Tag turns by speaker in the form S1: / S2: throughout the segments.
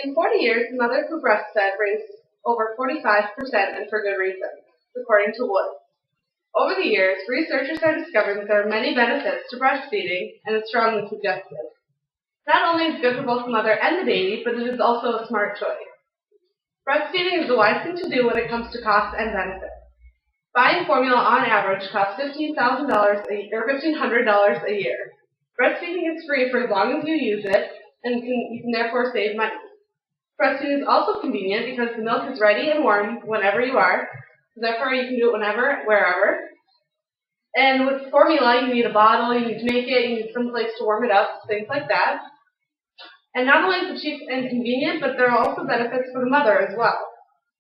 S1: In 40 years, mothers who breastfed raised over 45%, and for good reason, according to Wood. Over the years, researchers have discovered that there are many benefits to breastfeeding, and it's strongly suggested. Not only is it good for both the mother and the baby, but it is also a smart choice. Breastfeeding is the wise thing to do when it comes to cost and benefit. Buying formula on average costs $15,000 or $1,500 a year. Breastfeeding is free for as long as you use it, and you can therefore save money. Breastfeeding is also convenient because the milk is ready and warm whenever you are, so therefore you can do it whenever, wherever. And with formula, you need a bottle, you need to make it, you need some place to warm it up, things like that. And not only is it cheap and convenient, but there are also benefits for the mother as well.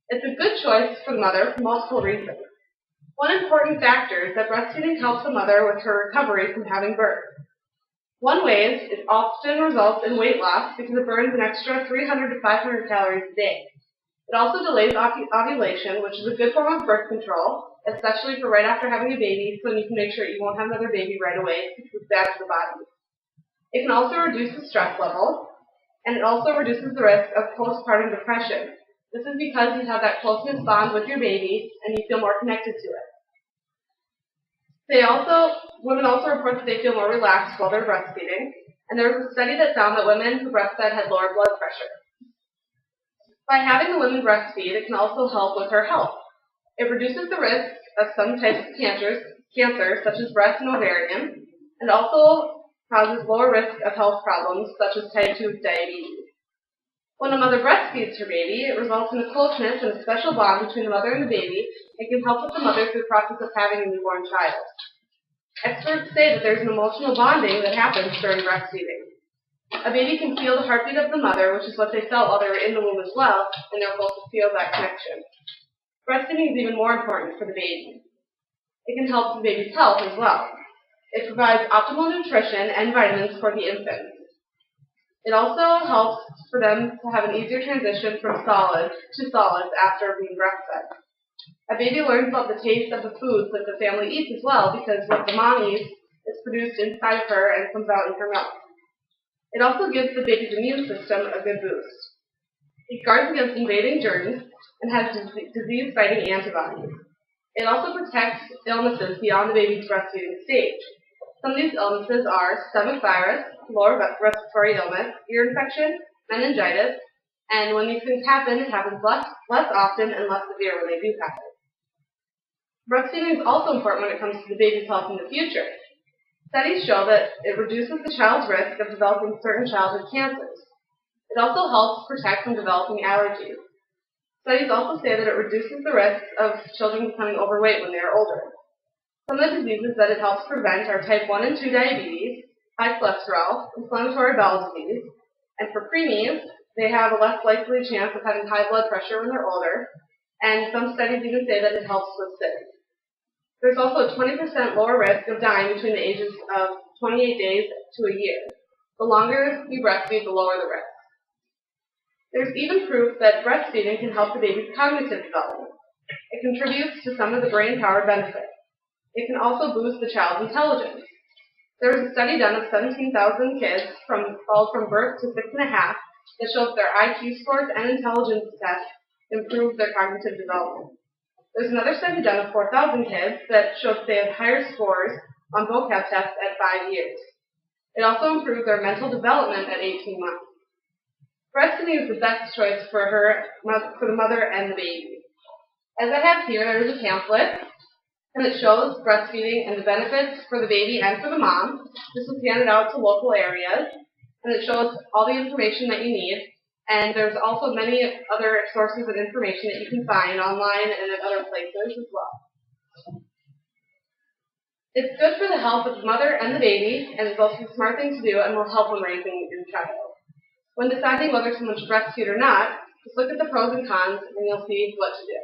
S1: It's a good choice for the mother for multiple reasons. One important factor is that breastfeeding helps the mother with her recovery from having birth. One way is it often results in weight loss because it burns an extra 300 to 500 calories a day. It also delays ovulation, which is a good form of birth control, especially for right after having a baby, so you can make sure you won't have another baby right away because it's bad for the body. It can also reduce the stress level, and it also reduces the risk of postpartum depression. This is because you have that closeness bond with your baby and you feel more connected to it. Women also report that they feel more relaxed while they're breastfeeding, and there was a study that found that women who breastfed had lower blood pressure. By having the women breastfeed, it can also help with her health. It reduces the risk of some types of cancer, such as breast and ovarian, and also causes lower risk of health problems such as type 2 diabetes. When a mother breastfeeds her baby, it results in a closeness and a special bond between the mother and the baby and can help with the mother through the process of having a newborn child. Experts say that there's an emotional bonding that happens during breastfeeding. A baby can feel the heartbeat of the mother, which is what they felt while they were in the womb as well, and they're able to feel that connection. Breastfeeding is even more important for the baby. It can help the baby's health as well. It provides optimal nutrition and vitamins for the infant. It also helps for them to have an easier transition from solids after being breastfed. A baby learns about the taste of the foods that the family eats as well because what the mom eats is produced inside of her and comes out in her milk. It also gives the baby's immune system a good boost. It guards against invading germs and has disease-fighting antibodies. It also protects illnesses beyond the baby's breastfeeding stage. Some of these illnesses are stomach virus, lower respiratory illness, ear infection, meningitis, and when these things happen, it happens less often and less severe when they do happen. Breastfeeding is also important when it comes to the baby's health in the future. Studies show that it reduces the child's risk of developing certain childhood cancers. It also helps protect from developing allergies. Studies also say that it reduces the risk of children becoming overweight when they are older. Some of the diseases that it helps prevent are type 1 and 2 diabetes, high cholesterol, inflammatory bowel disease, and for preemies, they have a less likely chance of having high blood pressure when they're older, and some studies even say that it helps with SIDS. There's also a 20% lower risk of dying between the ages of 28 days to a year. The longer you breastfeed, the lower the risk. There's even proof that breastfeeding can help the baby's cognitive development. It contributes to some of the brain power benefits. It can also boost the child's intelligence. There was a study done of 17,000 kids followed from birth to 6.5 that showed their IQ scores and intelligence tests improved their cognitive development. There's another study done of 4,000 kids that showed they had higher scores on vocab tests at 5 years. It also improved their mental development at 18 months. Breastfeeding is the best choice for the mother and the baby. As I have here, there is a pamphlet, and it shows breastfeeding and the benefits for the baby and for the mom. This was handed out to local areas, and it shows all the information that you need. And there's also many other sources of information that you can find online and at other places as well. It's good for the health of the mother and the baby, and it's also a smart thing to do and will help when raising your child. When deciding whether someone should breastfeed or not, just look at the pros and cons and you'll see what to do.